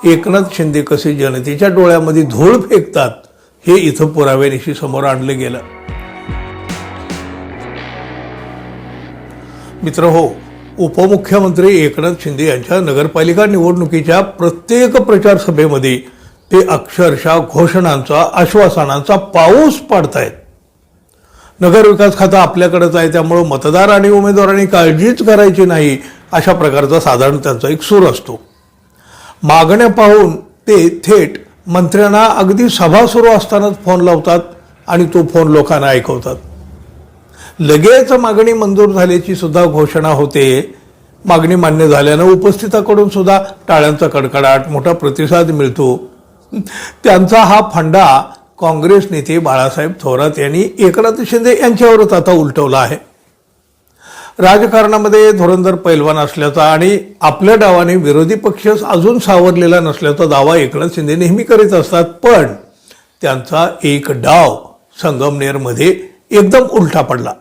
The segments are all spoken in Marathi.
एकनाथ शिंदे कसे जनतेच्या डोळ्यामध्ये धूळ फेकतात हे इथं पुराव्यानिशी समोर आणलं गेलं. मित्रहो, उपमुख्यमंत्री एकनाथ शिंदे यांच्या नगरपालिका निवडणुकीच्या प्रत्येक प्रचार सभेमध्ये ते अक्षरशः घोषणांचा, आश्वासनांचा पाऊस पाडतायत. नगरविकास खातं आपल्याकडेच आहे, त्यामुळे मतदार आणि उमेदवारांनी काळजीच करायची नाही, अशा प्रकारचा साधारण त्यांचा एक सूर असतो. मागण्या पाहून ते थेट मंत्र्यांना अगदी सभा सुरू असतानाच फोन लावतात आणि तो फोन लोकांना ऐकवतात. लगेच मागणी मंजूर झाल्याची सुद्धा घोषणा होते. मागणी मान्य झाल्यानं उपस्थितांकडून सुद्धा टाळ्यांचा कडकडाट, मोठा प्रतिसाद मिळतो. त्यांचा हा फंडा काँग्रेस नेते बाळासाहेब थोरात यांनी एकनाथ शिंदे यांच्यावरच आता उलटवला आहे. राजकारणामध्ये धुरंधर पैलवान असल्याचा आणि आपल्या डावाने विरोधी पक्ष अजून सावरलेला नसल्याचा दावा एकनाथ शिंदे नेहमी करीत असतात. पण त्यांचा एक डाव संगमनेरमध्ये एकदम उलटा पडला.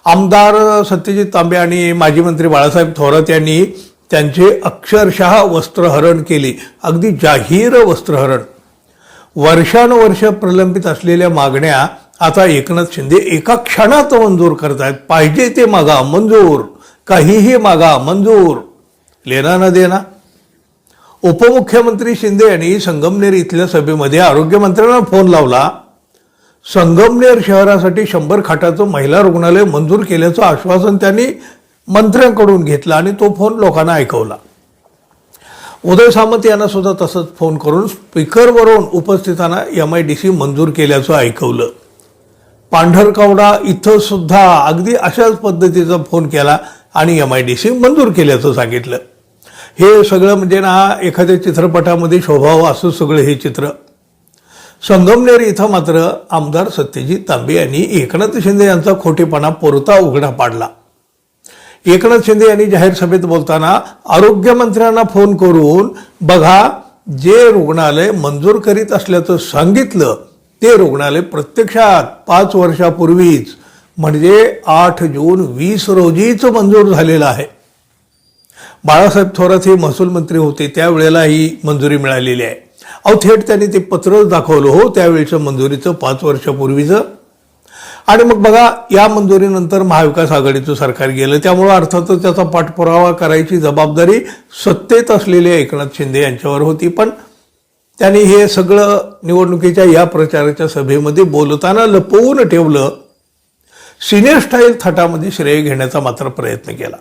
आमदार सत्यजित तांबे आणि माजी मंत्री बाळासाहेब थोरात यांनी त्यांचे अक्षरशः वस्त्रहरण केले, अगदी जाहीर वस्त्रहरण. वर्षानुवर्ष प्रलंबित असलेल्या मागण्या आता एकनाथ शिंदे एका क्षणात मंजूर करतायत. पाहिजे ते मागा मंजूर, काहीही मागा मंजूर, लेना न देना. उपमुख्यमंत्री शिंदे यांनी संगमनेर इथल्या सभेमध्ये आरोग्यमंत्र्यांना फोन लावला. संगमनेर शहरासाठी 100 खाटाचं महिला रुग्णालय मंजूर केल्याचं आश्वासन त्यांनी मंत्र्यांकडून घेतलं आणि तो फोन लोकांना ऐकवला. उदय सामंत यांना सुद्धा तसंच फोन करून स्पीकरवरून उपस्थितांना MIDC मंजूर केल्याचं ऐकवलं. पांढरकवडा इथं सुद्धा अगदी अशाच पद्धतीचा फोन केला आणि MIDC मंजूर केल्याचं सांगितलं. हे सगळं म्हणजे ना एखाद्या चित्रपटामध्ये शोभावं असं सगळं हे चित्र. संगमनेर इथं मात्र आमदार सत्यजित तांबे यांनी एकनाथ शिंदे यांचा खोटेपणा पुरता उघडा पाडला. एकनाथ शिंदे यांनी जाहीर सभेत बोलताना आरोग्यमंत्र्यांना फोन करून बघा, जे रुग्णालय मंजूर करीत असल्याचं सांगितलं ते रुग्णालय प्रत्यक्षात 5 वर्षापूर्वीच म्हणजे 8 जून 20 रोजीच मंजूर झालेलं आहे. बाळासाहेब थोरात हे महसूल मंत्री होते, त्यावेळेला ही मंजुरी मिळालेली आहे. अहो, थेट त्यांनी ते पत्रच दाखवलं हो त्यावेळेचं मंजुरीचं 5 वर्षापूर्वीचं. आणि मग बघा, या मंजुरीनंतर महाविकास आघाडीचं सरकार गेलं, त्यामुळं अर्थातच त्याचा पाठपुरावा करायची जबाबदारी सत्तेत असलेल्या एकनाथ शिंदे यांच्यावर होती. पण त्यांनी हे सगळं निवडणुकीच्या या प्रचाराच्या सभेमध्ये बोलताना लपवून ठेवलं. सिने स्टाईल थाटामध्ये श्रेय घेण्याचा मात्र प्रयत्न केला.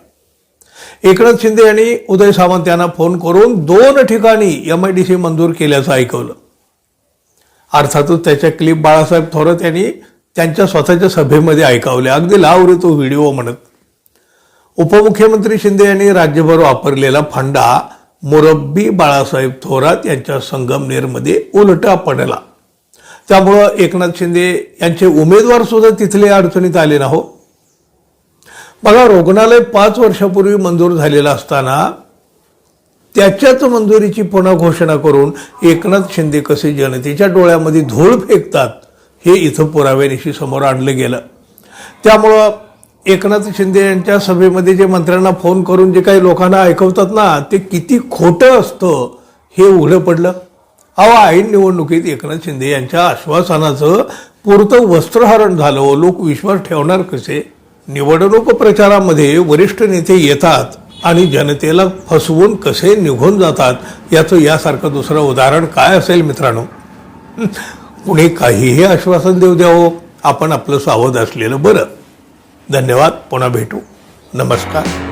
एकनाथ शिंदे यांनी उदय सामंत यांना फोन करून 2 ठिकाणी MIDC मंजूर केल्याचं ऐकवलं. अर्थातच त्याच्या क्लिप बाळासाहेब थोरात यांनी त्यांच्या स्वतःच्या सभेमध्ये ऐकावले, अगदी लाव रे तो व्हिडिओ म्हणत. उपमुख्यमंत्री शिंदे यांनी राज्यभर वापरलेला फंडा मुरब्बी बाळासाहेब थोरात यांच्या संगमनेरमध्ये उलटा पडला. त्यामुळं एकनाथ शिंदे यांचे उमेदवार सुद्धा तिथले अडचणीत आले ना हो. बघा, रुग्णालय 5 वर्षापूर्वी मंजूर झालेलं असताना त्याच्याच मंजुरीची पुन्हा घोषणा करून एकनाथ शिंदे कसे जनतेच्या डोळ्यामध्ये धूळ फेकतात हे इथं पुराव्यानिशी समोर आणलं गेलं. त्यामुळं एकनाथ शिंदे यांच्या सभेमध्ये जे मंत्र्यांना फोन करून जे काही लोकांना ऐकवतात ना, ते किती खोटं असतं हे उघडं पडलं. अहो, ऐन निवडणुकीत एकनाथ शिंदे यांच्या आश्वासनाचं पुरतं वस्त्रहरण झालं. लोक विश्वास ठेवणार कसे? निवडणूक प्रचारामध्ये वरिष्ठ नेते येतात आणि जनतेला फसवून कसे निघून जातात याचं यासारखं दुसरं उदाहरण काय असेल मित्रांनो? कुणी काहीही आश्वासन देऊ द्यावं, आपण आपलं सावध असलेलं बरं. धन्यवाद. पुन्हा भेटू. नमस्कार.